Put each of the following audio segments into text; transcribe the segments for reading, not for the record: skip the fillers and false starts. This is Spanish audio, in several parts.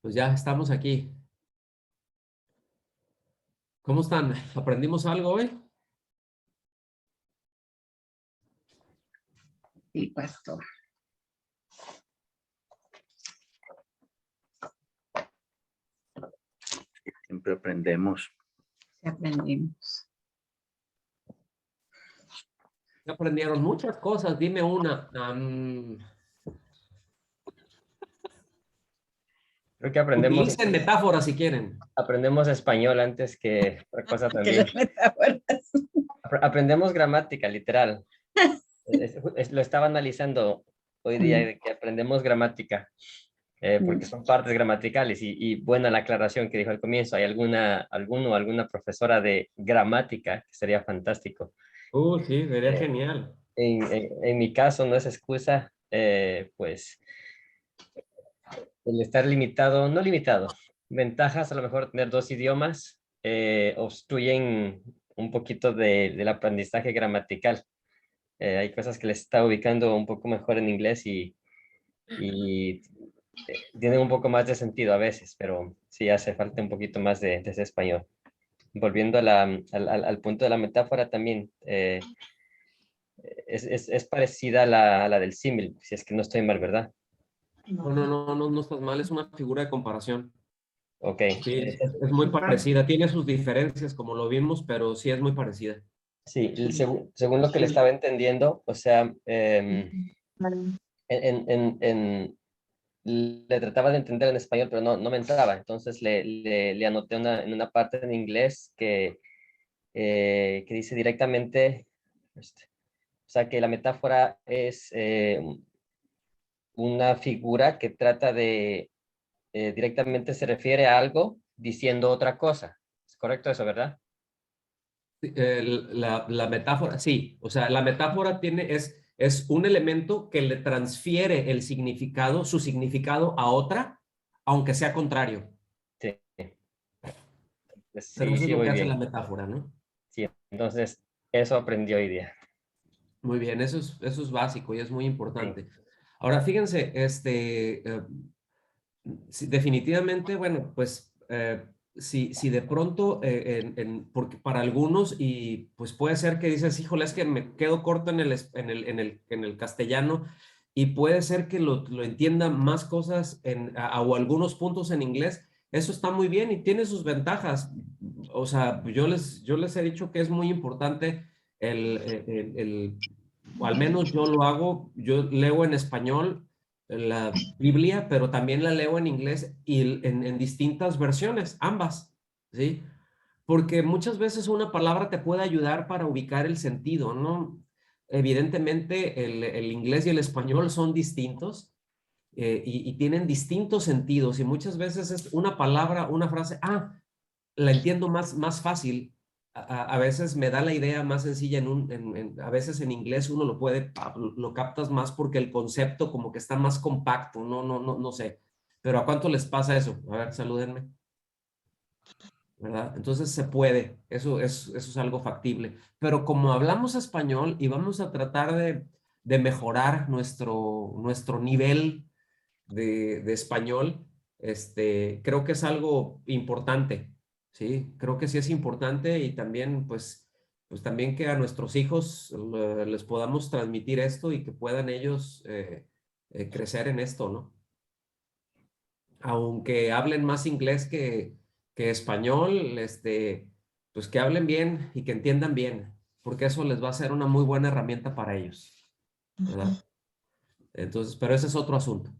Pues ya estamos aquí. ¿Cómo están? ¿Aprendimos algo hoy? Sí, pastor. Siempre aprendemos. Sí, aprendimos. Ya aprendieron muchas cosas. Dime una. Creo que aprendemos, Utilicen metáforas si quieren. aprendemos español antes que otra cosa Que también. las metáforas. Aprendemos gramática, literal. Lo estaba analizando hoy día, de que aprendemos gramática, porque son partes gramaticales. Y buena la aclaración que dijo al comienzo. ¿Hay alguna profesora de gramática? Que sería fantástico. Sí, sería Eh, genial. en mi caso no es excusa, pues el estar limitado, no limitado, ventajas a lo mejor tener dos idiomas obstruyen un poquito del aprendizaje gramatical. Hay cosas que les está ubicando un poco mejor en inglés y tienen un poco más de sentido a veces, pero sí hace falta un poquito más de ese español. Volviendo al punto de la metáfora también, es parecida a la del símil, si es que no estoy mal, ¿verdad? No estás mal. Es una figura de comparación. Ok. Sí, es muy parecida. Tiene sus diferencias, como lo vimos, pero sí es muy parecida. Sí, según lo que le estaba entendiendo, o sea, le trataba de entender en español, pero no me entraba. Entonces le anoté en una parte en inglés que dice directamente, o sea, que la metáfora es una figura que trata de, directamente se refiere a algo diciendo otra cosa. ¿Es correcto eso, verdad? La metáfora, sí. O sea, la metáfora es un elemento que le transfiere el significado, su significado a otra, aunque sea contrario. Sí. Pero Sí, eso es sí, lo muy que hace la bien. metáfora, ¿no? Sí, entonces eso aprendí hoy día. Muy bien, eso es básico y es muy Sí. importante. Ahora, fíjense, sí, definitivamente, bueno, pues si de pronto, porque para algunos, y pues puede ser que dices, híjole, es que me quedo corto en el castellano, y puede ser que lo entienda más cosas o algunos puntos en inglés. Eso está muy bien y tiene sus ventajas. O sea, yo les he dicho que es muy importante o al menos yo lo hago, yo leo en español la Biblia, pero también la leo en inglés y en distintas versiones, ambas, ¿sí? Porque muchas veces una palabra te puede ayudar para ubicar el sentido, ¿no? Evidentemente el inglés y el español son distintos y tienen distintos sentidos y muchas veces es una palabra, una frase, la entiendo más fácil. A veces me da la idea más sencilla a veces en inglés uno lo captas más porque el concepto como que está más compacto, no sé. Pero ¿a cuánto les pasa eso? A ver, salúdenme. ¿Verdad? Entonces se puede, eso es algo factible. Pero como hablamos español y vamos a tratar de mejorar nuestro nivel de español, creo que es algo importante, ¿sí? Creo que sí es importante y también, pues también que a nuestros hijos les podamos transmitir esto y que puedan ellos crecer en esto, ¿no? Aunque hablen más inglés que español, pues que hablen bien y que entiendan bien, porque eso les va a ser una muy buena herramienta para ellos, ¿verdad? Entonces, pero ese es otro asunto.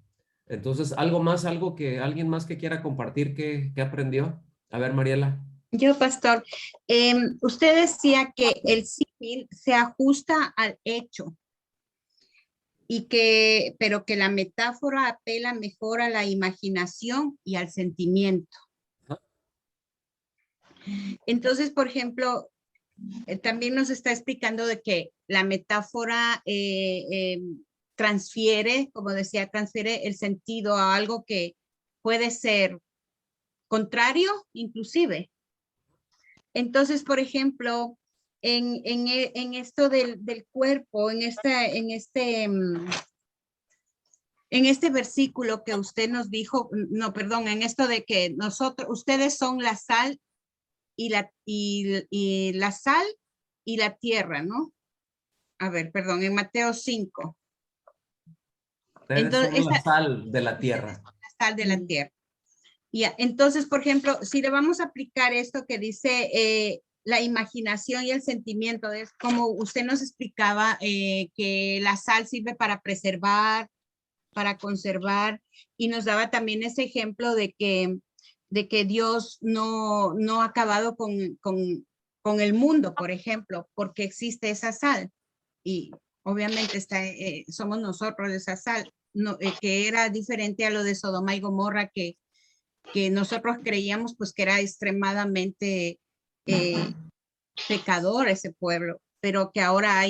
Entonces, alguien más que quiera compartir que aprendió. A ver, Mariela. Yo, pastor, usted decía que el símil se ajusta al hecho pero que la metáfora apela mejor a la imaginación y al sentimiento. Entonces, por ejemplo, también nos está explicando de que la metáfora transfiere, como decía, transfiere el sentido a algo que puede ser contrario, inclusive. Entonces, por ejemplo, en esto del cuerpo, en este versículo que usted nos dijo, no, perdón, en esto de que ustedes son la sal y la sal y la tierra, ¿no? A ver, perdón, en Mateo 5. Ustedes Entonces, son la sal de la tierra. la sal de la tierra. Ya, entonces, por ejemplo, si le vamos a aplicar esto que dice la imaginación y el sentimiento, es como usted nos explicaba que la sal sirve para preservar, para conservar, y nos daba también ese ejemplo de que Dios no ha acabado con el mundo, por ejemplo, porque existe esa sal. Y obviamente somos nosotros esa sal, no, que era diferente a lo de Sodoma y Gomorra, que nosotros creíamos pues que era extremadamente pecador ese pueblo, pero que ahora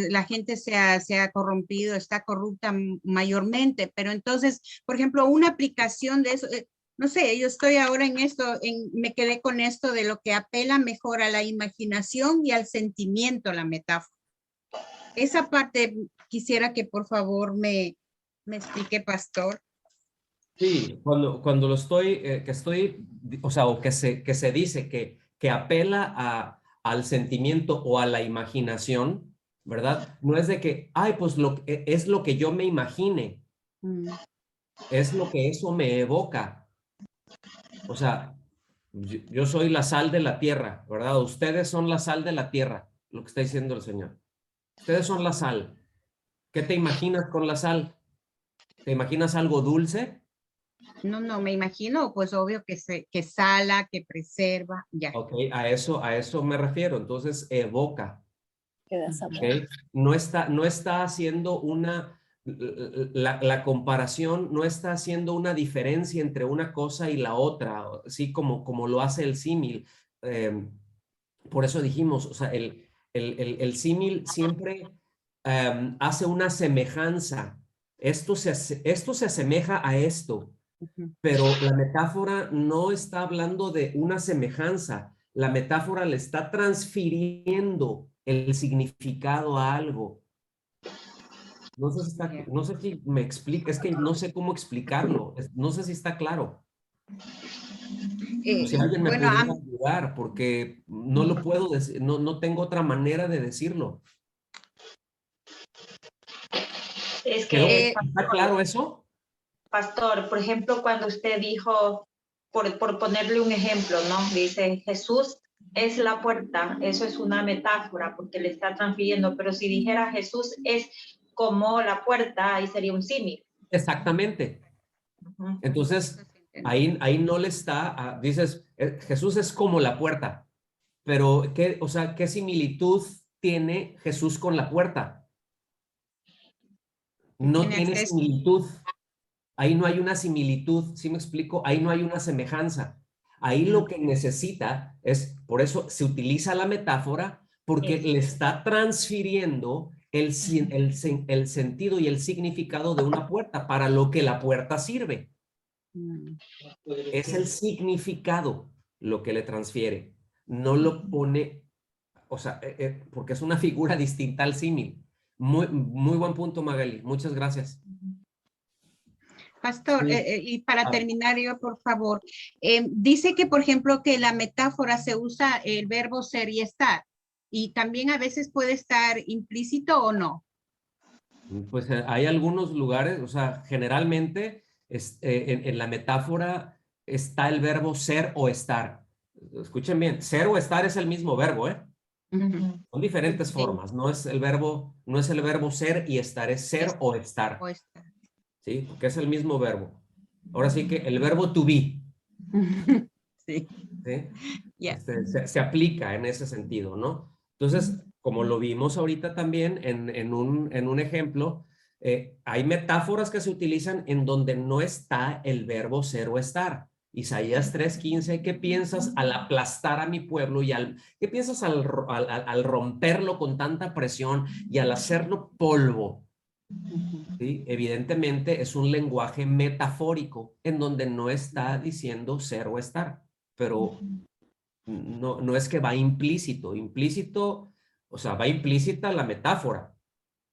la gente se ha corrompido, está corrupta mayormente, pero entonces, por ejemplo, una aplicación de eso, no sé, yo estoy ahora en esto, me quedé con esto de lo que apela mejor a la imaginación y al sentimiento, la metáfora. Esa parte quisiera que por favor me explique, pastor. Sí, cuando lo estoy, o sea, o que se dice que apela al sentimiento o a la imaginación, ¿verdad? No es de que, ay, pues es lo que yo me imagine, es lo que eso me evoca. O sea, yo soy la sal de la tierra, ¿verdad? Ustedes son la sal de la tierra, lo que está diciendo el Señor. Ustedes son la sal. ¿Qué te imaginas con la sal? ¿Te imaginas algo dulce? No, me imagino, pues obvio que sala, que preserva, ya. Ok, a eso me refiero. Entonces, evoca. Queda sabor. Okay. No está haciendo la comparación, no está haciendo una diferencia entre una cosa y la otra, así como lo hace el símil. Por eso dijimos, o sea, el símil siempre hace una semejanza. Esto se asemeja a esto, pero la metáfora no está hablando de una semejanza. La metáfora le está transfiriendo el significado a algo. No sé si me explica, es que no sé cómo explicarlo, no sé si está claro. O si alguien me Bueno, pudiera ayudar, porque no lo puedo decir, no tengo otra manera de decirlo. Es que, ¿Está claro eso? pastor, por ejemplo, cuando usted dijo, por ponerle un ejemplo, ¿no? Dice, Jesús es la puerta, eso es una metáfora porque le está transfiriendo, pero si dijera Jesús es como la puerta, ahí sería un símil. Exactamente. Entonces, ahí no le está, dices, Jesús es como la puerta, pero o sea, ¿qué similitud tiene Jesús con la puerta? No tiene similitud. Ahí no hay una similitud, ¿sí me explico? Ahí no hay una semejanza. Ahí lo que necesita es, por eso se utiliza la metáfora, porque le está transfiriendo el sentido y el significado de una puerta para lo que la puerta sirve. Es el significado lo que le transfiere. No lo pone, o sea, porque es una figura distinta al símil. Muy buen punto, Magali. Muchas gracias. Pastor, Sí. y para terminar yo, por favor, dice que, por ejemplo, que la metáfora se usa el verbo ser y estar, y también a veces puede estar implícito o no. Pues hay algunos lugares, o sea, generalmente en la metáfora está el verbo ser o estar. Escuchen bien, ser o estar es el mismo verbo, ¿eh? Son diferentes formas, no es el verbo ser y estar, es ser o estar. O estar. ¿Sí? Porque es el mismo verbo. Ahora sí que el verbo to be. Sí. ¿Sí? Yeah. Se aplica en ese sentido, ¿no? Entonces, como lo vimos ahorita también en un ejemplo, hay metáforas que se utilizan en donde no está el verbo ser o estar. Isaías 3:15, ¿qué piensas al aplastar a mi pueblo y qué piensas al romperlo con tanta presión y al hacerlo polvo? ¿Sí? Evidentemente es un lenguaje metafórico en donde no está diciendo ser o estar, pero no es que va implícito, o sea, va implícita la metáfora,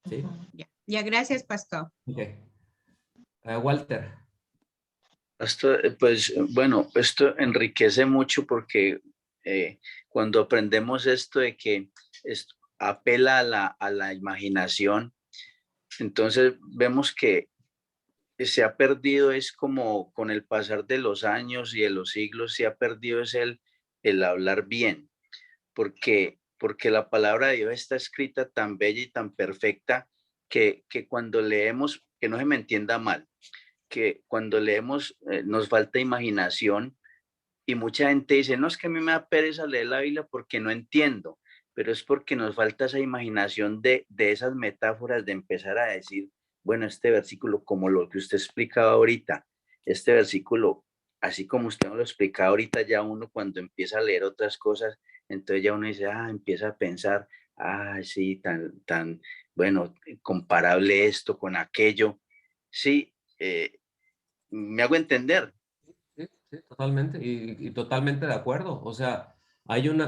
¿Sí? Ya, gracias, pastor. Ok. Walter. Pues bueno, esto enriquece mucho porque cuando aprendemos esto de que esto apela a la imaginación, entonces vemos que se ha perdido, es como con el pasar de los años y de los siglos, se ha perdido es el hablar bien, porque la palabra de Dios está escrita tan bella y tan perfecta que cuando leemos, que no se me entienda mal, que cuando leemos nos falta imaginación y mucha gente dice, no, es que a mí me da pereza leer la Biblia porque no entiendo, pero es porque nos falta esa imaginación de esas metáforas, de empezar a decir, bueno, este versículo, como lo que usted explicaba ahorita, este versículo, así como usted nos lo explicaba ahorita, ya uno cuando empieza a leer otras cosas, entonces ya uno dice, empieza a pensar, sí, bueno, comparable esto con aquello. Sí, me hago entender. Sí, sí, totalmente, y totalmente de acuerdo. O sea,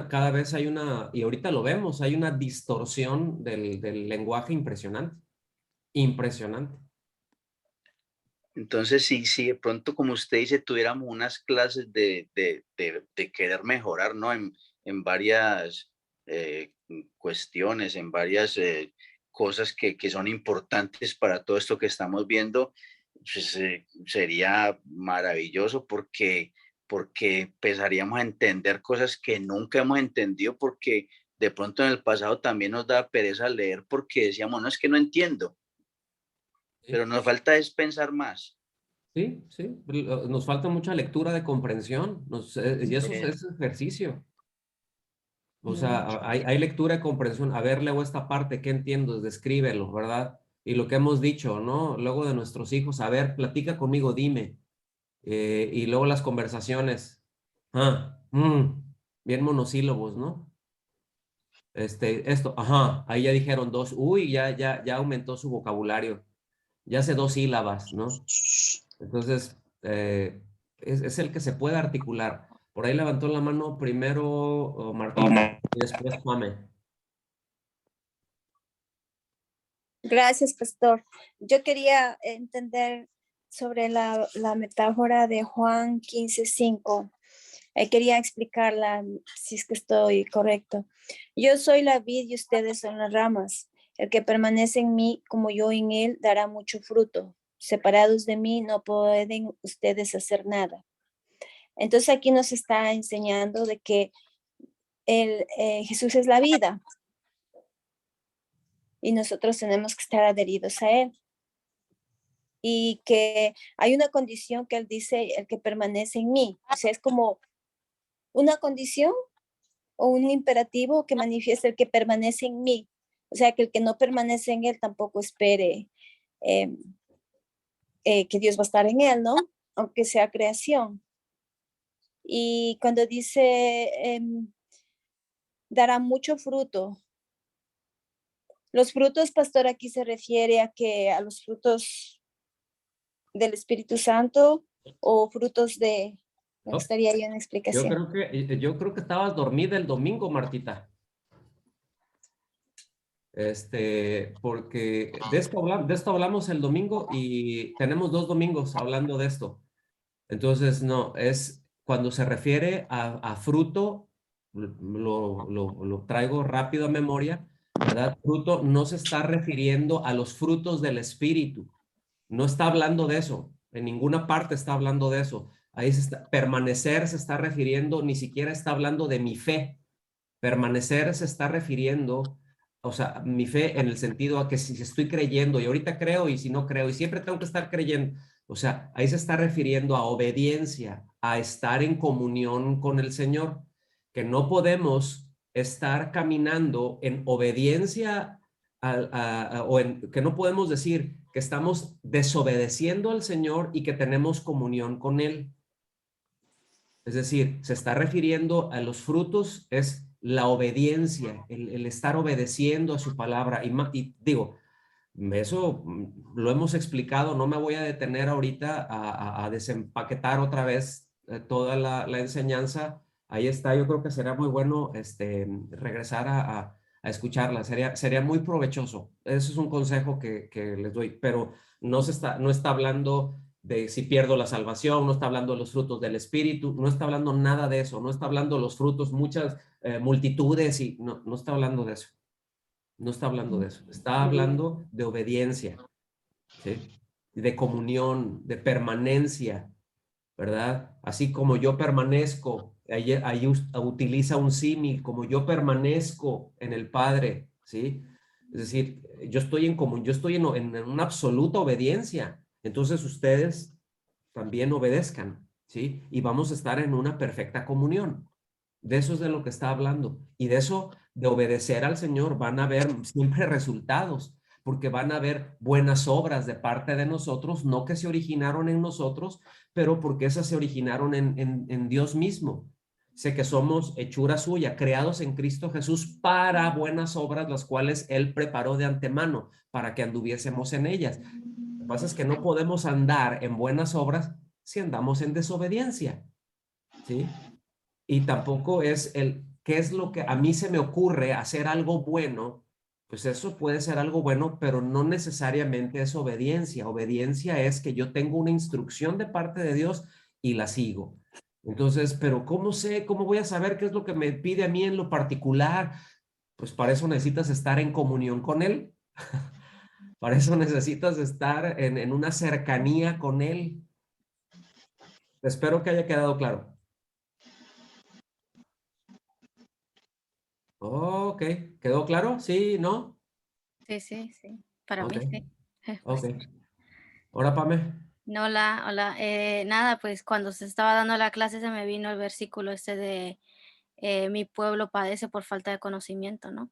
cada vez hay una, y ahorita lo vemos, hay una distorsión del lenguaje impresionante. Impresionante. Entonces, sí, de pronto, como usted dice, tuviéramos unas clases de querer mejorar, ¿no? En varias cuestiones, en varias cosas que son importantes para todo esto que estamos viendo, pues, sería maravilloso porque empezaríamos a entender cosas que nunca hemos entendido, porque de pronto en el pasado también nos daba pereza leer porque decíamos, no, es que no entiendo, pero nos falta es pensar más. Sí, sí, nos falta mucha lectura de comprensión, y eso Sí. es ejercicio. O sea, hay lectura de comprensión. A ver, leo esta parte, ¿qué entiendo? Descríbelo, ¿verdad? Y lo que hemos dicho, ¿no? Luego de nuestros hijos, a ver, platica conmigo, dime. Y luego las conversaciones. Bien monosílabos, ¿no? Esto, ajá, ahí ya dijeron dos. Uy, ya aumentó su vocabulario. Ya hace dos sílabas, ¿no? Entonces, es el que se puede articular. Por ahí levantó la mano primero Martín y después Pame. Gracias, pastor. Yo quería entender sobre la metáfora de Juan 15:5. Quería explicarla si es que estoy correcto. Yo soy la vid y ustedes son las ramas. El que permanece en mí como yo en él dará mucho fruto. Separados de mí no pueden ustedes hacer nada. Entonces aquí nos está enseñando de que Jesús es la vida y nosotros tenemos que estar adheridos a él. Y que hay una condición que él dice, el que permanece en mí. O sea, es como una condición o un imperativo que manifiesta el que permanece en mí. O sea, que el que no permanece en él tampoco espere que Dios va a estar en él, ¿no? Aunque sea creación. Y cuando dice, dará mucho fruto. Los frutos, pastor, aquí se refiere a los frutos del Espíritu Santo o frutos de... Me gustaría una explicación. Yo creo que estabas dormida el domingo, Martita. Porque de esto hablamos el domingo y tenemos 2 domingos hablando de esto. Entonces, no, es cuando se refiere a fruto, lo traigo rápido a memoria, ¿verdad? Fruto no se está refiriendo a los frutos del Espíritu. No está hablando de eso. En ninguna parte está hablando de eso. Ahí permanecer se está refiriendo, ni siquiera está hablando de mi fe. Permanecer se está refiriendo, o sea, mi fe en el sentido a que si estoy creyendo y ahorita creo y si no creo y siempre tengo que estar creyendo, o sea, ahí se está refiriendo a obediencia, a estar en comunión con el Señor, que no podemos estar caminando en obediencia que no podemos decir que estamos desobedeciendo al Señor y que tenemos comunión con Él. Es decir, se está refiriendo a los frutos, es la obediencia, el estar obedeciendo a su palabra. Y digo, eso lo hemos explicado, no me voy a detener ahorita a desempaquetar otra vez toda la enseñanza. Ahí está, yo creo que será muy bueno regresar a escucharla. Sería muy provechoso. Eso es un consejo que les doy, pero no está hablando de si pierdo la salvación, no está hablando de los frutos del Espíritu, no está hablando nada de eso, no está hablando de los frutos, muchas multitudes, y no está hablando de eso. No está hablando de eso. Está hablando de obediencia, ¿sí? De comunión, de permanencia, ¿verdad? Así como yo permanezco, ahí utiliza un símil, como yo permanezco en el Padre, ¿sí? Es decir, yo estoy en una absoluta obediencia. Entonces ustedes también obedezcan, ¿sí? Y vamos a estar en una perfecta comunión. De eso es de lo que está hablando. Y de eso, de obedecer al Señor, van a haber siempre resultados, porque van a haber buenas obras de parte de nosotros, no que se originaron en nosotros, pero porque esas se originaron en Dios mismo. Sé que somos hechura suya, creados en Cristo Jesús para buenas obras, las cuales Él preparó de antemano para que anduviésemos en ellas. Lo que pasa es que no podemos andar en buenas obras si andamos en desobediencia, ¿sí? Y tampoco es qué es lo que a mí se me ocurre hacer algo bueno, pues eso puede ser algo bueno, pero no necesariamente es obediencia. Obediencia es que yo tengo una instrucción de parte de Dios y la sigo. Entonces, pero cómo voy a saber qué es lo que me pide a mí en lo particular? Pues para eso necesitas estar en comunión con Él. Para eso necesitas estar en una cercanía con Él. Espero que haya quedado claro. Ok, ¿quedó claro? ¿Sí? ¿No? Sí, sí, sí. Para Ok, mí sí. ok. Pues, Ahora, Pame. no, hola, hola. Nada, pues cuando se estaba dando la clase se me vino el versículo este de mi pueblo padece por falta de conocimiento, ¿no?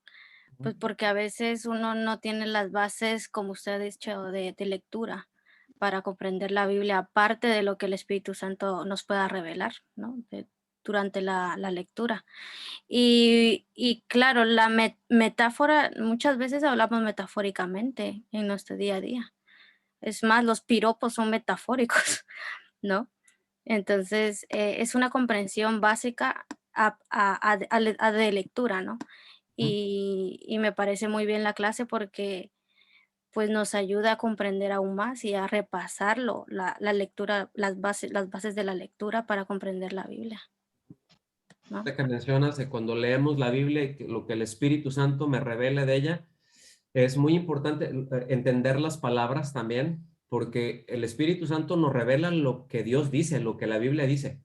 Pues porque a veces uno no tiene las bases, como usted ha dicho, de lectura para comprender la Biblia, aparte de lo que el Espíritu Santo nos pueda revelar, ¿no? Durante la lectura. Y claro, la metáfora, muchas veces hablamos metafóricamente en nuestro día a día. Es más, los piropos son metafóricos, ¿no? Entonces, es una comprensión básica de lectura, ¿no? Y me parece muy bien la clase porque pues nos ayuda a comprender aún más y a repasarlo, la lectura, las bases de la lectura para comprender la Biblia, ¿no? Que mencionas de cuando leemos la Biblia y lo que el Espíritu Santo me revele de ella, es muy importante entender las palabras también, porque el Espíritu Santo nos revela lo que Dios dice, lo que la Biblia dice.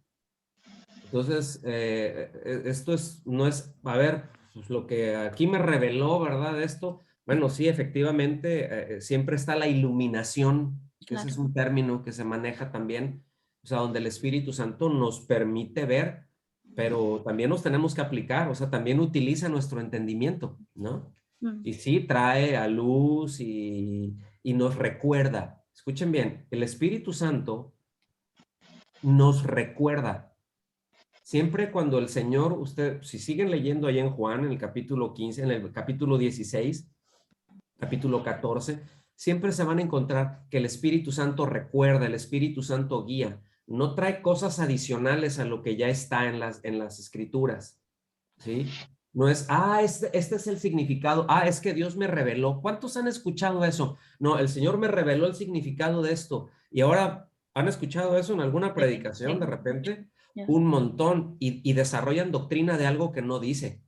Entonces, esto no es, a ver, pues lo que aquí me reveló, ¿verdad? Esto, bueno, sí, efectivamente, siempre está la iluminación, que ese es Claro. un término que se maneja también, o sea, donde el Espíritu Santo nos permite ver, pero también nos tenemos que aplicar, o sea, también utiliza nuestro entendimiento, ¿no? Mm. Y sí, trae a luz y nos recuerda. Escuchen bien, el Espíritu Santo nos recuerda. Siempre cuando el Señor, si siguen leyendo ahí en Juan, en el capítulo 15, en el capítulo 16, capítulo 14, siempre se van a encontrar que el Espíritu Santo recuerda, el Espíritu Santo guía, no trae cosas adicionales a lo que ya está en las escrituras, ¿sí? No es, este es el significado, es que Dios me reveló. ¿Cuántos han escuchado eso? No, el Señor me reveló el significado de esto. Y ahora, ¿han escuchado eso en alguna predicación de repente? Ya. Un montón y desarrollan doctrina de algo que no dice,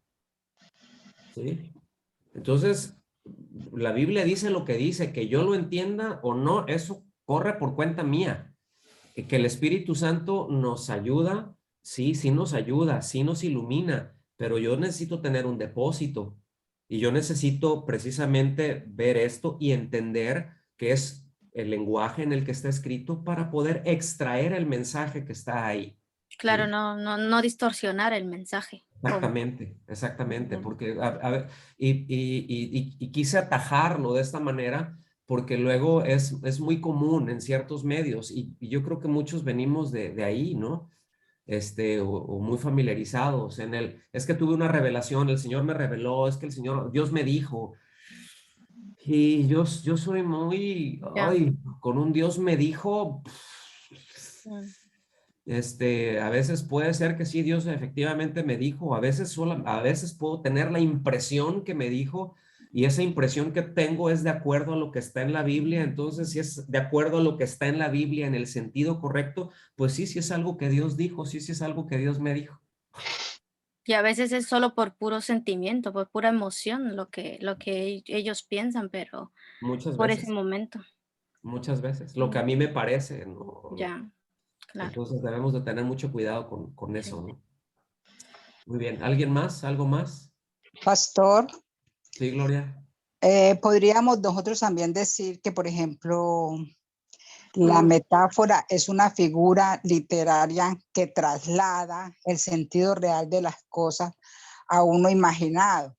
¿sí? Entonces, la Biblia dice lo que dice, que yo lo entienda o no, eso corre por cuenta mía. Que el Espíritu Santo nos ayuda, sí nos ayuda, sí nos ilumina, pero yo necesito tener un depósito y yo necesito precisamente ver esto y entender qué es el lenguaje en el que está escrito para poder extraer el mensaje que está ahí. Claro, ¿Sí? no distorsionar el mensaje. Exactamente, porque y quise atajarlo de esta manera porque luego es muy común en ciertos medios y yo creo que muchos venimos de ahí, ¿no? O muy familiarizados es que tuve una revelación, el Señor me reveló, es que Dios me dijo, y yo soy muy, Ya. con un Dios me dijo, Mm. A veces puede ser que sí, Dios efectivamente me dijo, a veces puedo tener la impresión que me dijo, y esa impresión que tengo es de acuerdo a lo que está en la Biblia. Entonces, si es de acuerdo a lo que está en la Biblia en el sentido correcto, pues sí, sí es algo que Dios dijo, sí, sí es algo que Dios me dijo. Y a veces es solo por puro sentimiento, por pura emoción lo que ellos piensan, pero Muchas por ese veces, momento. muchas veces, lo que a mí me parece, ¿no? Ya, claro. Entonces debemos de tener mucho cuidado con Sí. eso, ¿no? Muy bien, ¿alguien más? ¿Algo más? Pastor, Sí, Gloria. podríamos nosotros también decir que, por ejemplo, la metáfora es una figura literaria que traslada el sentido real de las cosas a uno imaginado.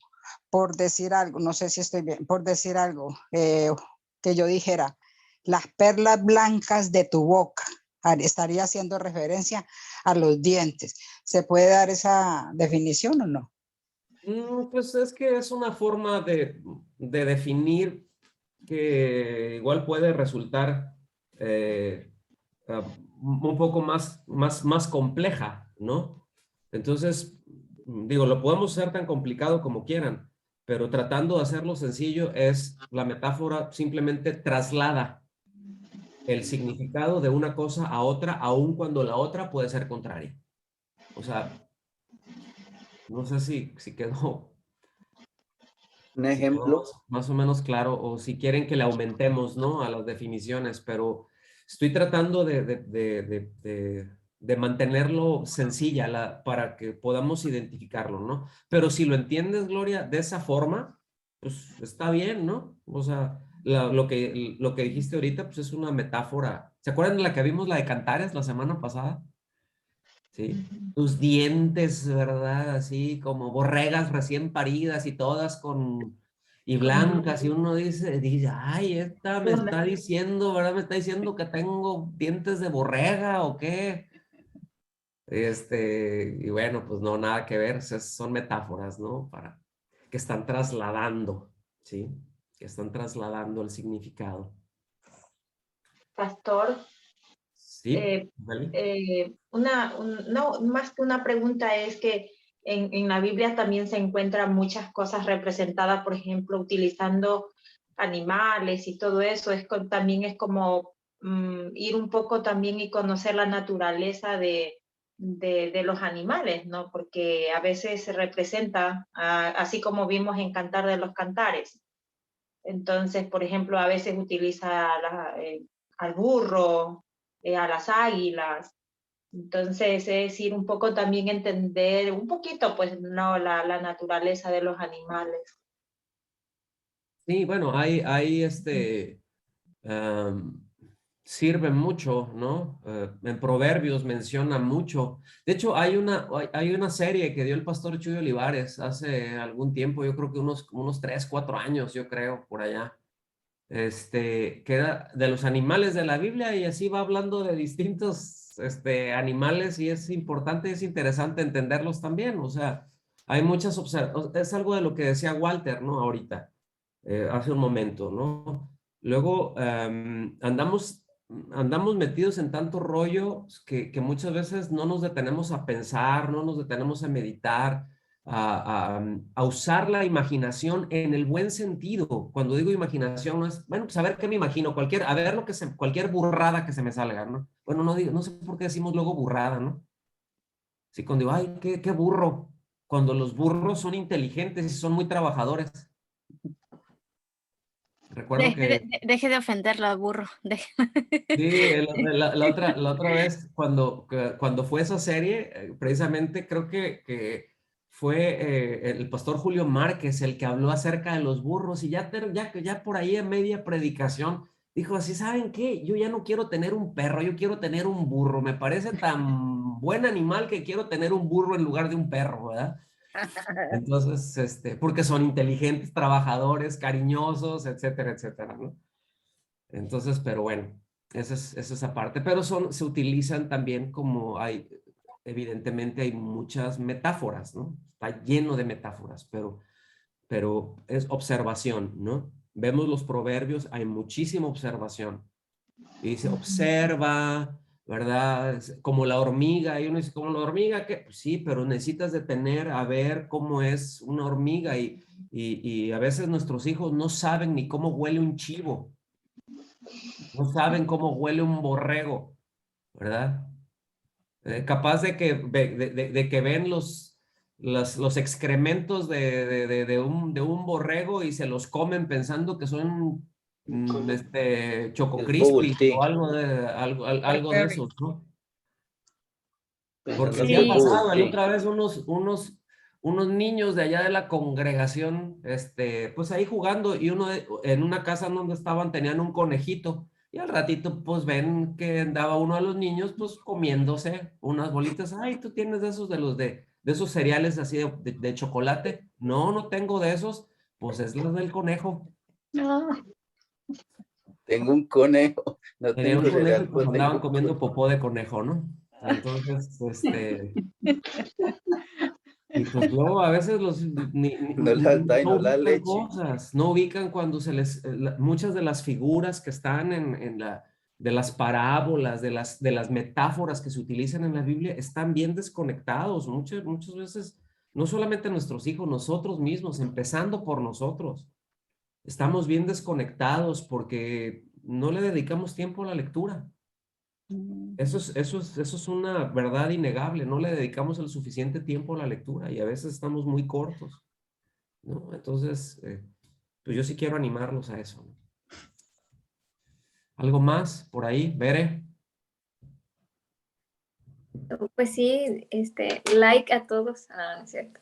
Por decir algo, no sé si estoy bien, por decir algo, que yo dijera, las perlas blancas de tu boca, estaría haciendo referencia a los dientes. ¿Se puede dar esa definición o no? Pues es que es una forma de definir que igual puede resultar un poco más compleja, ¿no? Entonces, digo, lo podemos hacer tan complicado como quieran, pero tratando de hacerlo sencillo la metáfora simplemente traslada el significado de una cosa a otra, aun cuando la otra puede ser contraria. O sea, no sé si quedó Un ejemplo, más o menos claro, o si quieren que le aumentemos, ¿no? A las definiciones, pero estoy tratando de mantenerlo sencilla para que podamos identificarlo, ¿no? Pero si lo entiendes, Gloria, de esa forma, pues está bien, ¿no? O sea, lo que dijiste ahorita, pues es una metáfora. ¿Se acuerdan de la que vimos, la de Cantares, la semana pasada? Sí. Tus dientes, ¿verdad? Así como borregas recién paridas y todas y blancas. Y uno dice, ay, esta me está diciendo, ¿verdad? Me está diciendo que tengo dientes de borrega o qué. Y bueno, pues no, nada que ver. Son metáforas, ¿no? Que están trasladando, ¿sí? Que están trasladando el significado. Pastor, Sí, ¿vale? no, más que una pregunta es que en la Biblia también se encuentran muchas cosas representadas, por ejemplo, utilizando animales y todo eso. También es como ir un poco también y conocer la naturaleza de los animales, ¿no? Porque a veces se representa, así como vimos en Cantar de los Cantares. Entonces, por ejemplo, a veces utiliza al burro, a las águilas. Entonces, es ir un poco también entender un poquito, pues, no, la naturaleza de los animales. Sí, bueno, sirve mucho, ¿no? En Proverbios menciona mucho. De hecho, hay una serie que dio el pastor Chuy Olivares hace algún tiempo, yo creo que unos 3, 4 años, yo creo, por allá. Que era de los animales de la Biblia, y así va hablando de distintos animales, y es importante, es interesante entenderlos también. O sea, hay muchas observaciones, es algo de lo que decía Walter, ¿no? Ahorita, hace un momento, ¿no? Luego, andamos metidos en tanto rollo que muchas veces no nos detenemos a pensar, no nos detenemos a meditar, a usar la imaginación en el buen sentido. Cuando digo imaginación, no es, bueno, pues a ver qué me imagino, cualquier burrada que se me salga, ¿no? Bueno, no sé por qué decimos luego burrada, ¿no? Sí, cuando digo, ay, qué burro, cuando los burros son inteligentes y son muy trabajadores. Recuerdo que Deje de ofenderlo a burro. sí, la otra vez cuando fue esa serie, precisamente creo que fue el pastor Julio Márquez el que habló acerca de los burros, y ya por ahí en media predicación dijo así, ¿saben qué? Yo ya no quiero tener un perro, yo quiero tener un burro. Me parece tan buen animal que quiero tener un burro en lugar de un perro, ¿verdad? Entonces, porque son inteligentes, trabajadores, cariñosos, etcétera, etcétera, ¿no? Entonces, pero bueno, esa es esa parte. Pero se utilizan también evidentemente hay muchas metáforas, ¿no? Está lleno de metáforas, pero es observación, ¿no? Vemos los proverbios, hay muchísima observación. Y dice, observa, ¿verdad? Como la hormiga, y uno dice, ¿como la hormiga? ¿Qué? Pues sí, pero necesitas detener a ver cómo es una hormiga y a veces nuestros hijos no saben ni cómo huele un chivo, no saben cómo huele un borrego, ¿verdad? Capaz de que, de que ven los excrementos de un borrego y se los comen pensando que son Choco El Crispy bubble tea, o algo de esos, ¿no? Porque pensando sí que ha es bubble pasado, la tea. otra vez unos niños de allá de la congregación, pues ahí jugando y en una casa donde estaban tenían un conejito y al ratito pues ven que andaba uno de los niños pues comiéndose unas bolitas. Ay, tú tienes de esos de esos cereales así de chocolate. No, no tengo de esos. Pues es los del conejo. Tengo un conejo, no Tenía un tengo conejo y cereal, pues pero tengo andaban un comiendo conejo. popó de conejo, ¿no? Entonces, y pues luego a veces No las da y no no la ubican leche. cosas, no ubican cuando muchas de las figuras que están de las parábolas, de las metáforas que se utilizan en la Biblia, están bien desconectados. Muchas veces, no solamente nuestros hijos, nosotros mismos, empezando por nosotros, estamos bien desconectados porque no le dedicamos tiempo a la lectura. Eso es una verdad innegable, no le dedicamos el suficiente tiempo a la lectura y a veces estamos muy cortos, ¿no? Entonces, pues yo sí quiero animarlos a eso, ¿no? ¿Algo más por ahí, Bere? Pues sí, like a todos. Ah, no es cierto.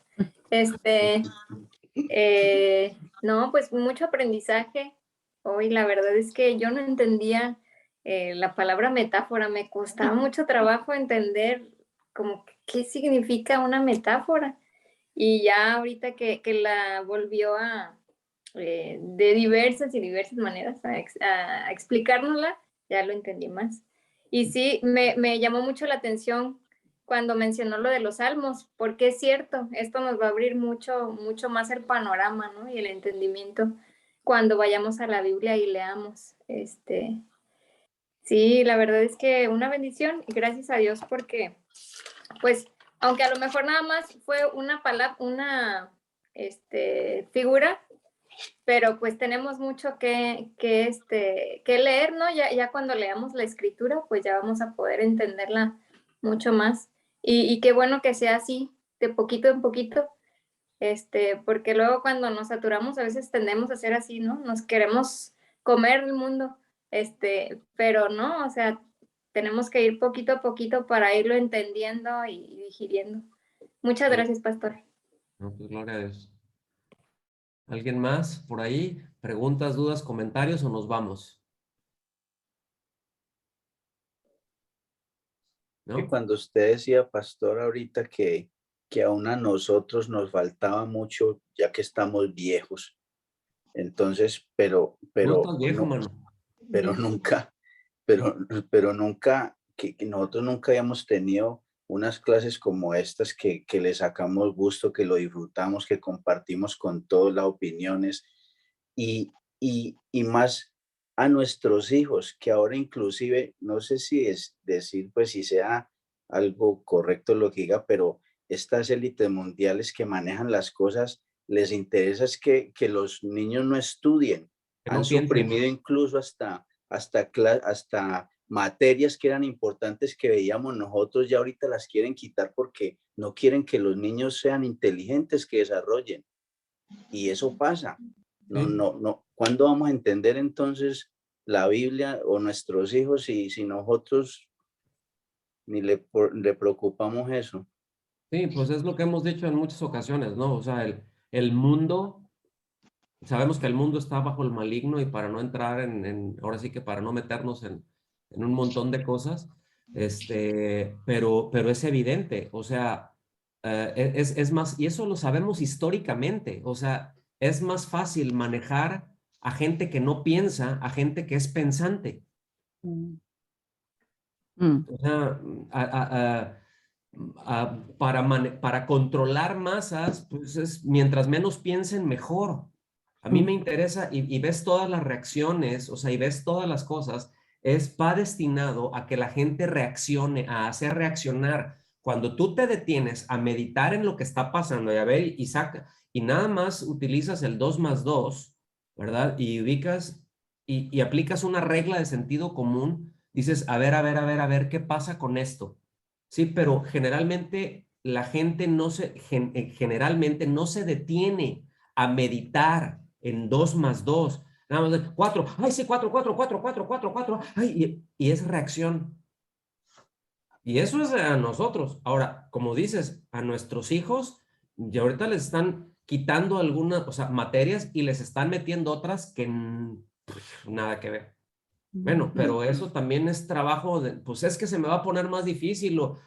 No, pues mucho aprendizaje. Hoy la verdad es que yo no entendía la palabra metáfora, me costaba mucho trabajo entender como qué significa una metáfora. Y ya ahorita que la volvió de diversas y diversas maneras a explicárnosla, ya lo entendí más. Y sí, me llamó mucho la atención cuando mencionó lo de los salmos, porque es cierto, esto nos va a abrir mucho, mucho más el panorama, ¿no? Y el entendimiento cuando vayamos a la Biblia y leamos. Sí, la verdad es que una bendición y gracias a Dios porque, pues, aunque a lo mejor nada más fue una palabra, una figura, pero pues tenemos mucho que leer, ¿no? Ya cuando leamos la escritura, pues ya vamos a poder entenderla mucho más. Y qué bueno que sea así, de poquito en poquito, porque luego cuando nos saturamos a veces tendemos a ser así, ¿no? Nos queremos comer el mundo, pero no, o sea, tenemos que ir poquito a poquito para irlo entendiendo y digiriendo. Muchas Sí. gracias, pastor. No, pues gloria a Dios. ¿Alguien más por ahí? ¿Preguntas, dudas, comentarios o nos vamos? Y ¿No? cuando usted decía, pastor, ahorita que aún a nosotros nos faltaba mucho, ya que estamos viejos. Entonces, Tú estás viejo, no, mano. pero nunca, pero nunca, que nosotros nunca habíamos tenido unas clases como estas que le sacamos gusto, que lo disfrutamos, que compartimos con todas las opiniones y más a nuestros hijos, que ahora inclusive, no sé si es decir, pues si sea algo correcto lo que diga, pero estas élites mundiales que manejan las cosas, les interesa es que los niños no estudien. Que Han no piensen. suprimido incluso hasta materias que eran importantes que veíamos nosotros, ya ahorita las quieren quitar porque no quieren que los niños sean inteligentes, que desarrollen. Y eso pasa. No. ¿Cuándo vamos a entender entonces la Biblia o nuestros hijos si nosotros ni le preocupamos eso? Sí, pues es lo que hemos dicho en muchas ocasiones, ¿no? O sea, el mundo, sabemos que el mundo está bajo el maligno y para no entrar ahora sí que para no meternos en un montón de cosas, pero es evidente, o sea, es más, y eso lo sabemos históricamente, o sea, es más fácil manejar a gente que no piensa, a gente que es pensante. O sea, para controlar masas, pues mientras menos piensen, mejor. A mí me interesa y ves todas las reacciones, o sea, y ves todas las cosas. va destinado a que la gente reaccione, a hacer reaccionar. Cuando tú te detienes a meditar en lo que está pasando y a ver y saca, y nada más utilizas el 2 más 2, ¿verdad? Y ubicas y aplicas una regla de sentido común, dices, a ver, ¿qué pasa con esto? Sí, pero generalmente la gente generalmente no se detiene a meditar en 2 más 2. Nada más de 4, ay, sí, 4, 4, 4, 4, 4, 4, ay, y es reacción. Y eso es a nosotros. Ahora, como dices, a nuestros hijos, y ahorita les están quitando algunas, o sea, materias y les están metiendo otras que nada que ver. Bueno, pero eso también es trabajo de, pues es que se me va a poner más difícil o,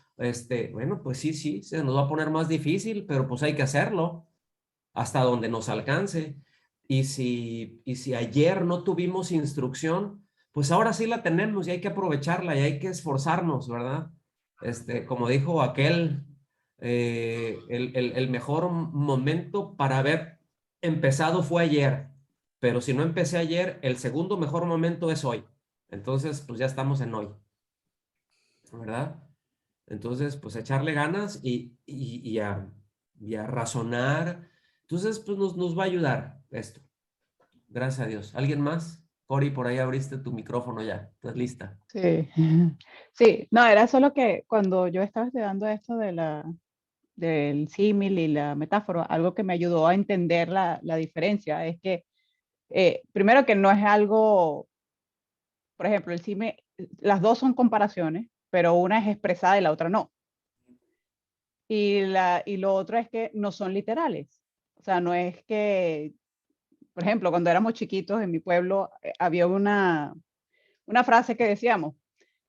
bueno, pues sí, se nos va a poner más difícil, pero pues hay que hacerlo hasta donde nos alcance. Y si ayer no tuvimos instrucción, pues ahora sí la tenemos y hay que aprovecharla y hay que esforzarnos, ¿verdad? Como dijo aquel, el mejor momento para haber empezado fue ayer, pero si no empecé ayer, el segundo mejor momento es hoy. Entonces, pues ya estamos en hoy, ¿verdad? Entonces, pues echarle ganas y a razonar. Entonces, pues nos va a ayudar esto. Gracias a Dios. ¿Alguien más? Cori, por ahí abriste tu micrófono ya. ¿Estás lista? Sí, sí, no, era solo que cuando yo estaba estudiando esto del símil y la metáfora, algo que me ayudó a entender la diferencia es que, primero que no es algo, por ejemplo, el símil, las dos son comparaciones, pero una es expresada y la otra no. Y lo otro es que no son literales. O sea, no es que, por ejemplo, cuando éramos chiquitos en mi pueblo, había una frase que decíamos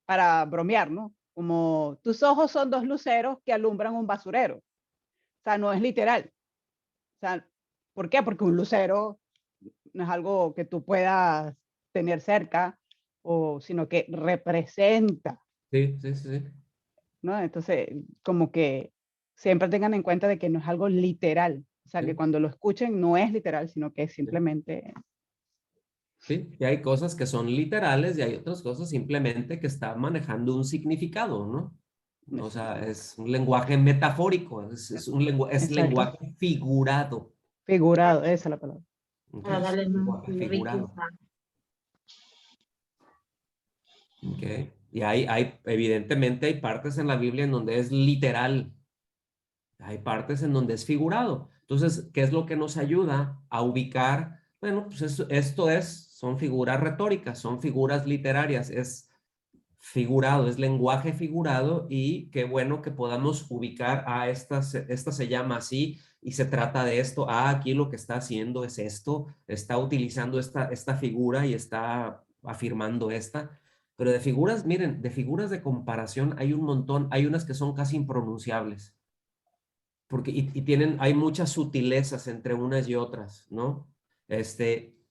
para bromear, ¿no? Como tus ojos son dos luceros que alumbran un basurero. O sea, no es literal. O sea, ¿por qué? Porque un lucero no es algo que tú puedas tener cerca, sino que representa, Sí. ¿no? Entonces, como que siempre tengan en cuenta de que no es algo literal. O sea, Sí. que cuando lo escuchen no es literal, sino que es simplemente... Sí, y hay cosas que son literales y hay otras cosas simplemente que están manejando un significado, ¿no? O sea, es un lenguaje metafórico, es Exacto. lenguaje figurado. Figurado, esa es la palabra. ¿Ok? Para darle más Lenguaje figurado. riqueza. ¿Ok? Y evidentemente hay partes en la Biblia en donde es literal. Hay partes en donde es figurado. Entonces, ¿qué es lo que nos ayuda a ubicar? Bueno, pues son figuras retóricas, son figuras literarias, es figurado, es lenguaje figurado y qué bueno que podamos ubicar esta se llama así y se trata de esto, aquí lo que está haciendo es esto, está utilizando esta figura y está afirmando esta. Pero de figuras, miren, de figuras de comparación hay un montón, hay unas que son casi impronunciables porque hay muchas sutilezas entre unas y otras, ¿no?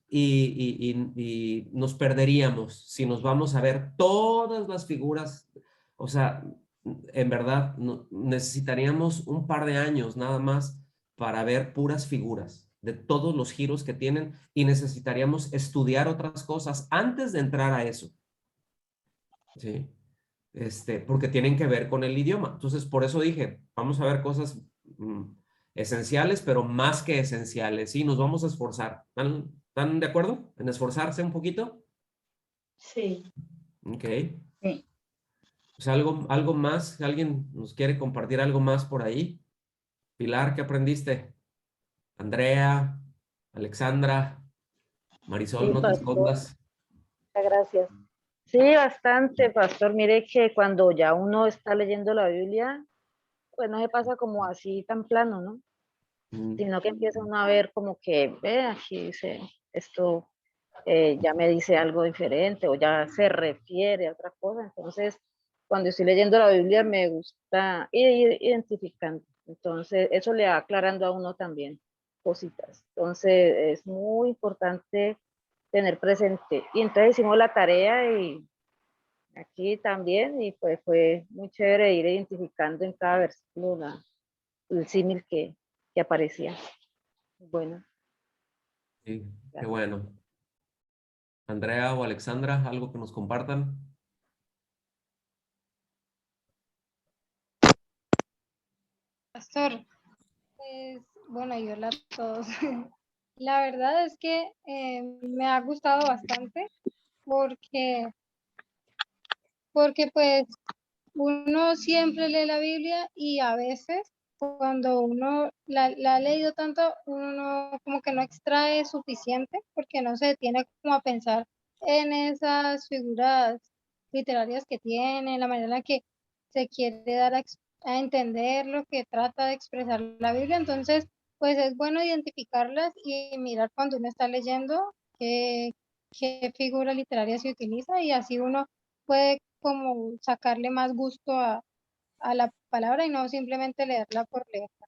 Y nos perderíamos si nos vamos a ver todas las figuras, o sea, en verdad necesitaríamos un par de años nada más para ver puras figuras de todos los giros que tienen y necesitaríamos estudiar otras cosas antes de entrar a eso, ¿sí? Porque tienen que ver con el idioma. Entonces, por eso dije, vamos a ver cosas esenciales, pero más que esenciales, ¿sí? Nos vamos a esforzar. ¿Están de acuerdo en esforzarse un poquito? Sí. Ok. Sí. Pues algo más, ¿alguien nos quiere compartir algo más por ahí? Pilar, ¿qué aprendiste? Andrea, Alexandra, Marisol, Sí, no te pastor, escondas. muchas gracias. Sí, bastante, pastor. Mire que cuando ya uno está leyendo la Biblia, pues no se pasa como así tan plano, ¿no? Mm, Sino que empieza uno a ver como que, ve, aquí dice, esto ya me dice algo diferente o ya se refiere a otra cosa. Entonces, cuando estoy leyendo la Biblia me gusta ir identificando. Entonces, eso le va aclarando a uno también cositas. Entonces, es muy importante tener presente. Y entonces hicimos la tarea y aquí también, y pues fue muy chévere ir identificando en cada versículo el símil que aparecía. Bueno, sí, qué gracias. bueno. Andrea o Alexandra, algo que nos compartan. Pastor, bueno, y hola a todos. La verdad es que me ha gustado bastante porque pues uno siempre lee la Biblia y a veces cuando uno la ha leído tanto, uno como que no extrae suficiente porque no se detiene como a pensar en esas figuras literarias que tiene, la manera en la que se quiere dar a entender lo que trata de expresar la Biblia. Entonces, pues es bueno identificarlas y mirar cuando uno está leyendo qué figura literaria se utiliza y así uno puede como sacarle más gusto a la palabra y no simplemente leerla por leerla.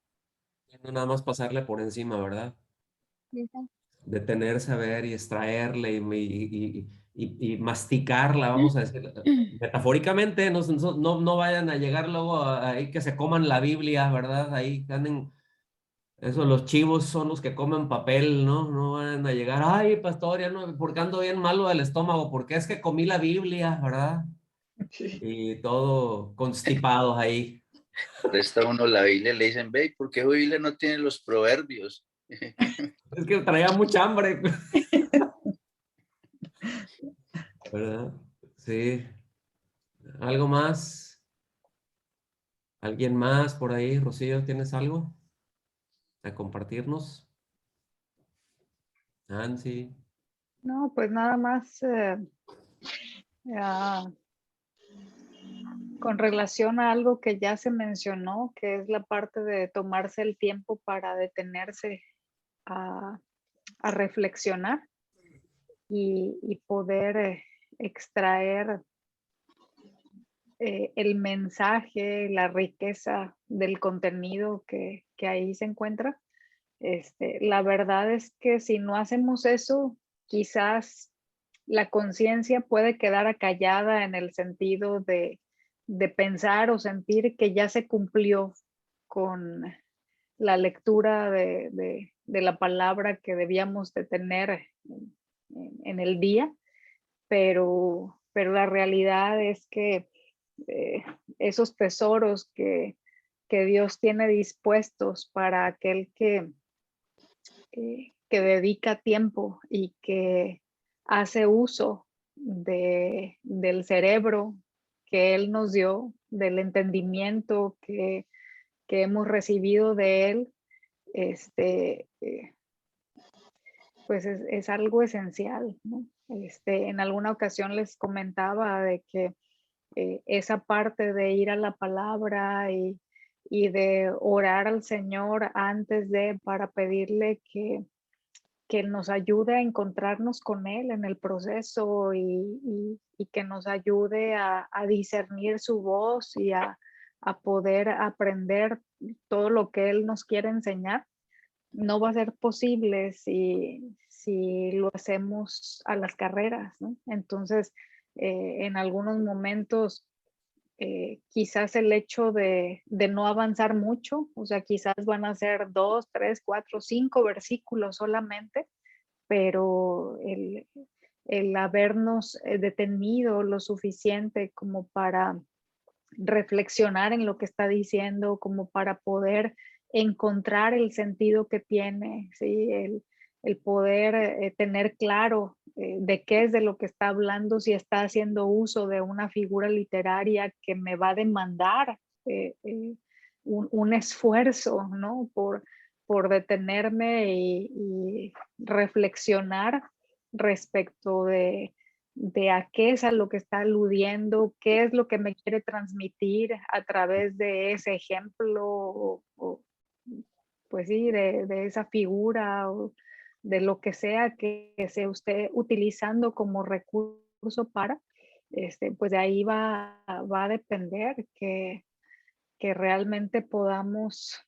No nada más pasarle por encima, ¿verdad? Detenerse a ver y extraerle y masticarla, vamos a decir, metafóricamente, no vayan a llegar luego ahí que se coman la Biblia, ¿verdad? Ahí anden, eso, los chivos son los que comen papel, ¿no? No van a llegar, ay, pastor, ya no, porque ando bien malo del estómago, porque es que comí la Biblia, ¿verdad? Y todo constipados ahí. Presta uno la Biblia y le dicen, ve, ¿por qué Biblia no tiene los proverbios? Es que traía mucha hambre. ¿Verdad? Sí. ¿Algo más? ¿Alguien más por ahí? Rocío, ¿tienes algo a compartirnos? Nancy. No, pues nada más ya, con relación a algo que ya se mencionó, que es la parte de tomarse el tiempo para detenerse a reflexionar y poder extraer el mensaje, la riqueza del contenido que ahí se encuentra. La verdad es que si no hacemos eso, quizás la conciencia puede quedar acallada en el sentido de pensar o sentir que ya se cumplió con la lectura de la palabra que debíamos de tener en el día, pero la realidad es que esos tesoros que Dios tiene dispuestos para aquel que dedica tiempo y que hace uso del cerebro que Él nos dio, del entendimiento que hemos recibido de Él, pues es algo esencial, ¿no? En alguna ocasión les comentaba de que esa parte de ir a la palabra y de orar al Señor antes para pedirle que nos ayude a encontrarnos con Él en el proceso y que nos ayude a discernir su voz y a poder aprender todo lo que Él nos quiere enseñar. No va a ser posible si lo hacemos a las carreras, ¿no? Entonces, en algunos momentos, quizás el hecho de no avanzar mucho, o sea, quizás van a ser 2, 3, 4, 5 versículos solamente, pero el habernos detenido lo suficiente como para reflexionar en lo que está diciendo, como para poder encontrar el sentido que tiene, ¿sí? El poder tener claro de qué es de lo que está hablando, si está haciendo uso de una figura literaria que me va a demandar un esfuerzo, ¿no? Por detenerme y reflexionar respecto de a qué es a lo que está aludiendo, qué es lo que me quiere transmitir a través de ese ejemplo o pues sí, de esa figura o de lo que sea que se esté utilizando como recurso para, pues de ahí va a depender que realmente podamos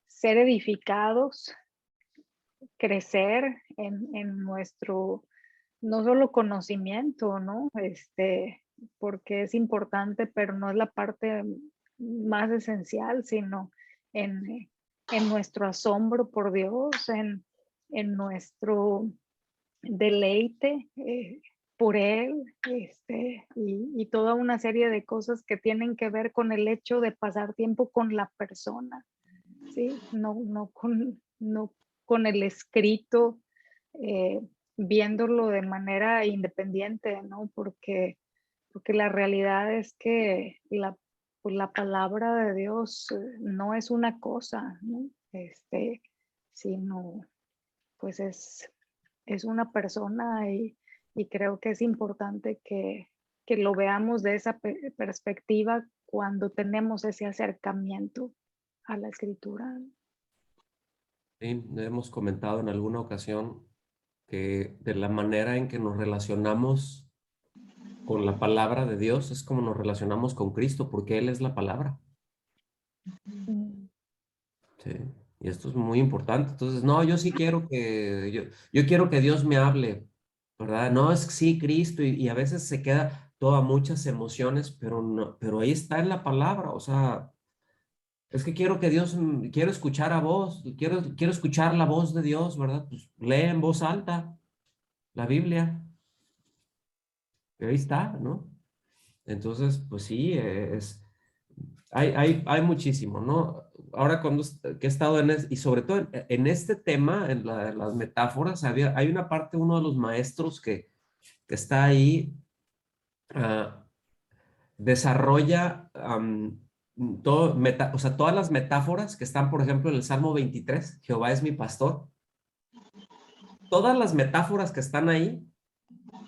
ser edificados, crecer en nuestro, no solo conocimiento, ¿no? Porque es importante, pero no es la parte más esencial, sino en nuestro asombro por Dios, nuestro deleite por Él, y toda una serie de cosas que tienen que ver con el hecho de pasar tiempo con la persona, ¿sí? No con el escrito, viéndolo de manera independiente, ¿no? Porque la realidad es que pues la palabra de Dios no es una cosa, ¿no? Sino pues es una persona, y creo que es importante que lo veamos de esa perspectiva cuando tenemos ese acercamiento a la escritura. Sí, hemos comentado en alguna ocasión que de la manera en que nos relacionamos con la palabra de Dios es como nos relacionamos con Cristo, porque Él es la palabra. Sí, y esto es muy importante. Entonces, no, yo sí quiero yo quiero que Dios me hable, ¿verdad? No, es que sí, Cristo, y a veces se queda todas muchas emociones, pero no, pero ahí está en la palabra, o sea, es que quiero que Dios, quiero escuchar a vos, quiero escuchar la voz de Dios, ¿verdad? Pues lee en voz alta la Biblia, y ahí está, ¿no? Entonces, pues sí, hay muchísimo, ¿no? Ahora que he estado y sobre todo en este tema, en las metáforas, hay una parte, uno de los maestros que está ahí, desarrolla o sea, todas las metáforas que están, por ejemplo, en el Salmo 23, Jehová es mi pastor, todas las metáforas que están ahí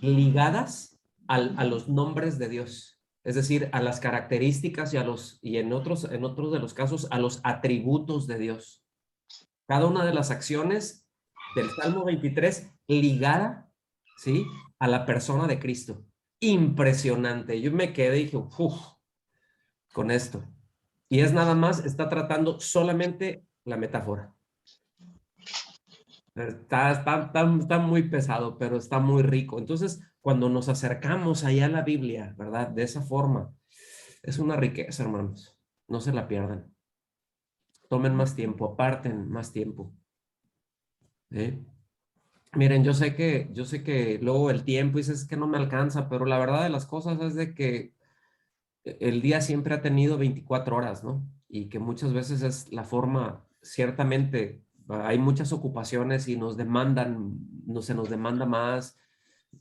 ligadas a los nombres de Dios, es decir, a las características y en otros de los casos a los atributos de Dios. Cada una de las acciones del Salmo 23 ligada, ¿sí?, a la persona de Cristo. Impresionante. Yo me quedé y dije, uff, con esto. Y es nada más, está tratando solamente la metáfora. Está muy pesado, pero está muy rico. Entonces, cuando nos acercamos allá a la Biblia, ¿verdad? De esa forma, es una riqueza, hermanos. No se la pierdan. Tomen más tiempo, aparten más tiempo. ¿Sí? Miren, yo sé que luego el tiempo dices que no me alcanza, pero la verdad de las cosas es de que el día siempre ha tenido 24 horas, ¿no? Y que muchas veces es la forma, ciertamente, hay muchas ocupaciones y se nos demanda más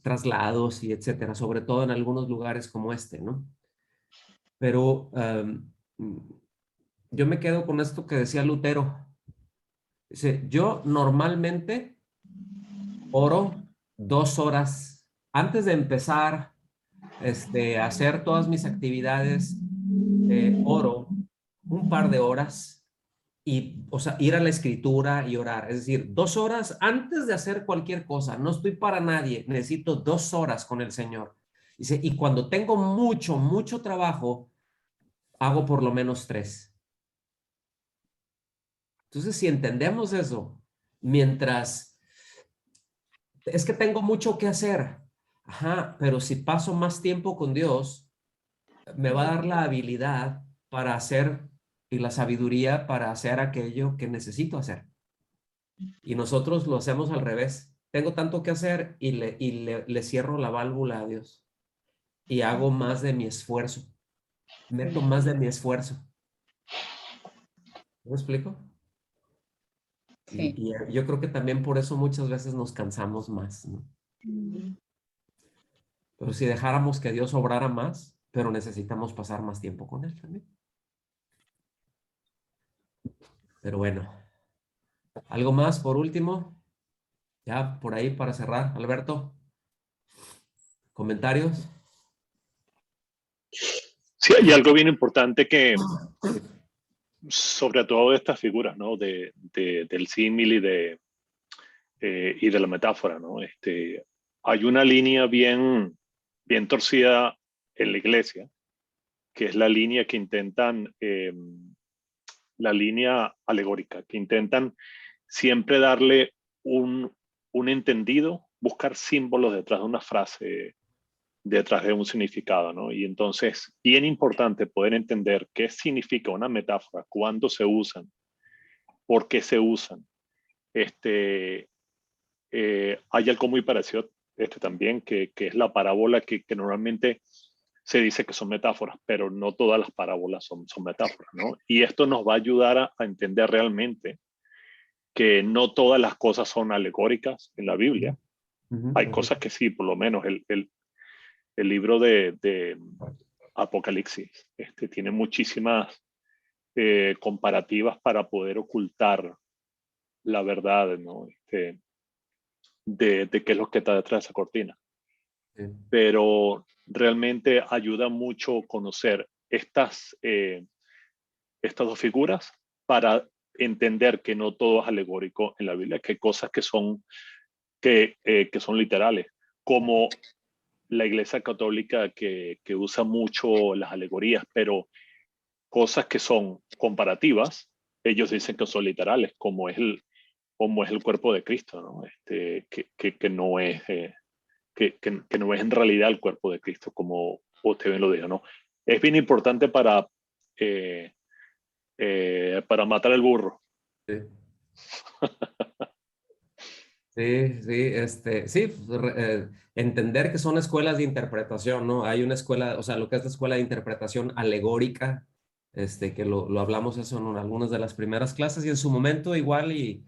traslados y etcétera, sobre todo en algunos lugares como este, ¿no? Pero yo me quedo con esto que decía Lutero. Dice, yo normalmente oro 2 horas antes de empezar a hacer todas mis actividades. Oro un par de horas y, o sea, ir a la escritura y orar. Es decir, 2 horas antes de hacer cualquier cosa. No estoy para nadie. Necesito 2 horas con el Señor. Dice, y cuando tengo mucho trabajo, hago por lo menos 3. Entonces, si entendemos eso, mientras es que tengo mucho que hacer, ajá, pero si paso más tiempo con Dios, me va a dar la habilidad para hacer y la sabiduría para hacer aquello que necesito hacer. Y nosotros lo hacemos al revés. Tengo tanto que hacer y le cierro la válvula a Dios y hago más de mi esfuerzo. Meto más de mi esfuerzo. ¿Me explico? Sí. Y yo creo que también por eso muchas veces nos cansamos más, ¿no? Pero si dejáramos que Dios obrara más, pero necesitamos pasar más tiempo con Él también. Pero bueno, ¿algo más por último? Ya por ahí para cerrar, Alberto. ¿Comentarios? Sí, hay algo bien importante que, sobre todo de estas figuras, ¿no? Del símil y de la metáfora, ¿no? Hay una línea bien torcida en la iglesia, que es la línea que intentan, la línea alegórica, que intentan siempre darle un entendido, buscar símbolos detrás de una frase, detrás de un significado, ¿no? Y entonces, bien importante poder entender qué significa una metáfora, cuándo se usan, por qué se usan, hay algo muy parecido también, que es la parábola que normalmente se dice que son metáforas, pero no todas las parábolas son metáforas, ¿no? Y esto nos va a ayudar a entender realmente que no todas las cosas son alegóricas en la Biblia. Hay cosas que sí, por lo menos el libro de Apocalipsis tiene muchísimas comparativas para poder ocultar la verdad, ¿no? De qué es lo que está detrás de esa cortina. Sí. Pero realmente ayuda mucho conocer estas dos figuras para entender que no todo es alegórico en la Biblia, que hay cosas que son literales, como la Iglesia Católica que usa mucho las alegorías, pero cosas que son comparativas, ellos dicen que son literales, como es el cuerpo de Cristo, ¿no? Que no es que no es en realidad el cuerpo de Cristo, como usted bien lo dijo, ¿no? Es bien importante para matar el burro. Sí. Sí, entender que son escuelas de interpretación, ¿no? Hay una escuela, o sea, lo que es la escuela de interpretación alegórica, que lo hablamos eso en algunas de las primeras clases, y en su momento igual y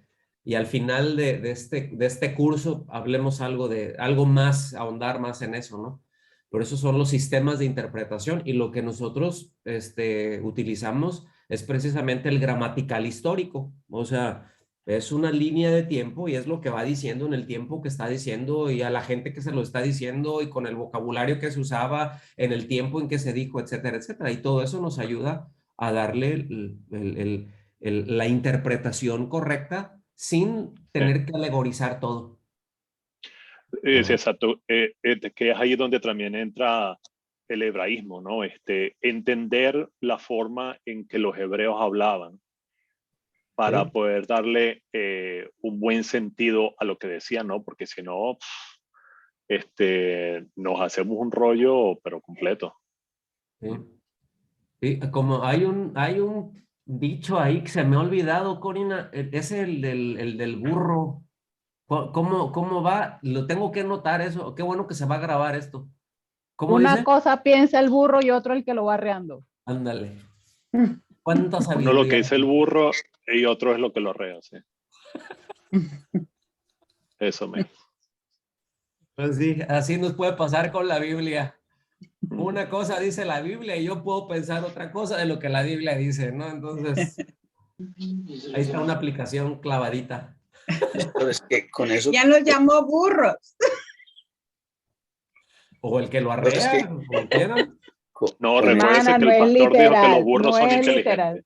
al final de este curso hablemos algo más, ahondar más en eso, ¿no? Por eso son los sistemas de interpretación, y lo que nosotros utilizamos es precisamente el gramatical histórico, o sea, es una línea de tiempo y es lo que va diciendo en el tiempo que está diciendo y a la gente que se lo está diciendo y con el vocabulario que se usaba en el tiempo en que se dijo, etcétera, etcétera. Y todo eso nos ayuda a darle la interpretación correcta sin tener que alegorizar todo. Sí, exacto. Que es ahí donde también entra el hebraísmo, ¿no? Entender la forma en que los hebreos hablaban para poder darle un buen sentido a lo que decían, ¿no? Porque si no, nos hacemos un rollo, pero completo. Sí. Sí, como hay un dicho ahí que se me ha olvidado, Corina, es el del burro. ¿Cómo va? Lo tengo que notar eso. Qué bueno que se va a grabar esto. ¿Cómo Una dice? cosa piensa el burro y otro el que lo va arreando. Ándale. ¿Cuánta sabiduría? Uno lo que dice el burro y otro es lo que lo arrea, sí. Eso mismo. Pues sí, así nos puede pasar con la Biblia. Una cosa dice la Biblia y yo puedo pensar otra cosa de lo que la Biblia dice, ¿no? Entonces, ahí está una aplicación clavadita. Pero es que con eso... Ya los llamó burros. O el que lo arrea, como quieran. No, recuérdese que el pastor dijo que los burros son inteligentes.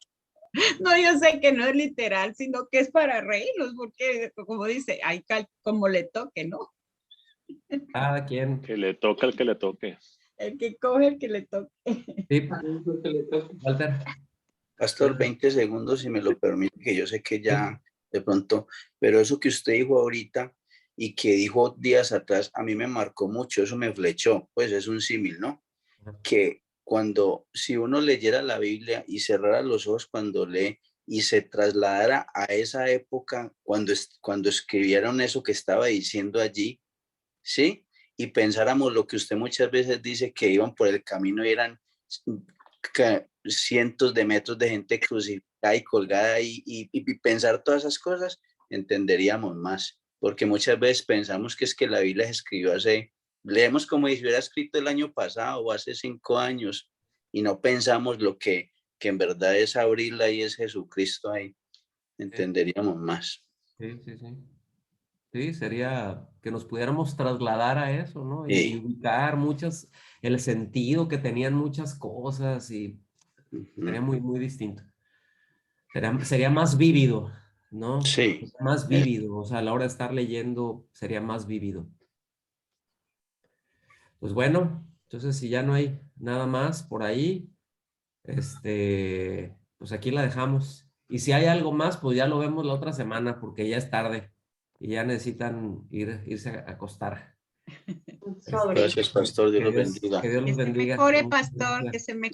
No, yo sé que no es literal, sino que es para reírnos, porque como dice, hay como le toque, ¿no? Cada quien. Que le toque al que le toque. El que coge, el que le toque. Sí. Walter. Pastor, 20 segundos, si me lo permite, que yo sé que ya de pronto, pero eso que usted dijo ahorita y que dijo días atrás, a mí me marcó mucho, eso me flechó, pues es un símil, ¿no? Que si uno leyera la Biblia y cerrara los ojos cuando lee y se trasladara a esa época cuando escribieron eso que estaba diciendo allí, ¿sí? Y pensáramos lo que usted muchas veces dice, que iban por el camino y eran cientos de metros de gente crucificada y colgada y pensar todas esas cosas, entenderíamos más. Porque muchas veces pensamos que es que la Biblia se escribió leemos como si hubiera escrito el año pasado o hace 5 años y no pensamos lo que en verdad es abrirla y es Jesucristo ahí. Entenderíamos más. Sí. Sí, sería que nos pudiéramos trasladar a eso, ¿no? Y ubicar el sentido que tenían muchas cosas y sería muy, muy distinto. Sería más vívido, ¿no? Sí. Más vívido, o sea, a la hora de estar leyendo sería más vívido. Pues bueno, entonces si ya no hay nada más por ahí, pues aquí la dejamos. Y si hay algo más, pues ya lo vemos la otra semana porque ya es tarde. Y ya necesitan irse a acostar. Gracias, pastor. Dios los bendiga. Que Dios los bendiga. Mejore, pastor, que se mejore.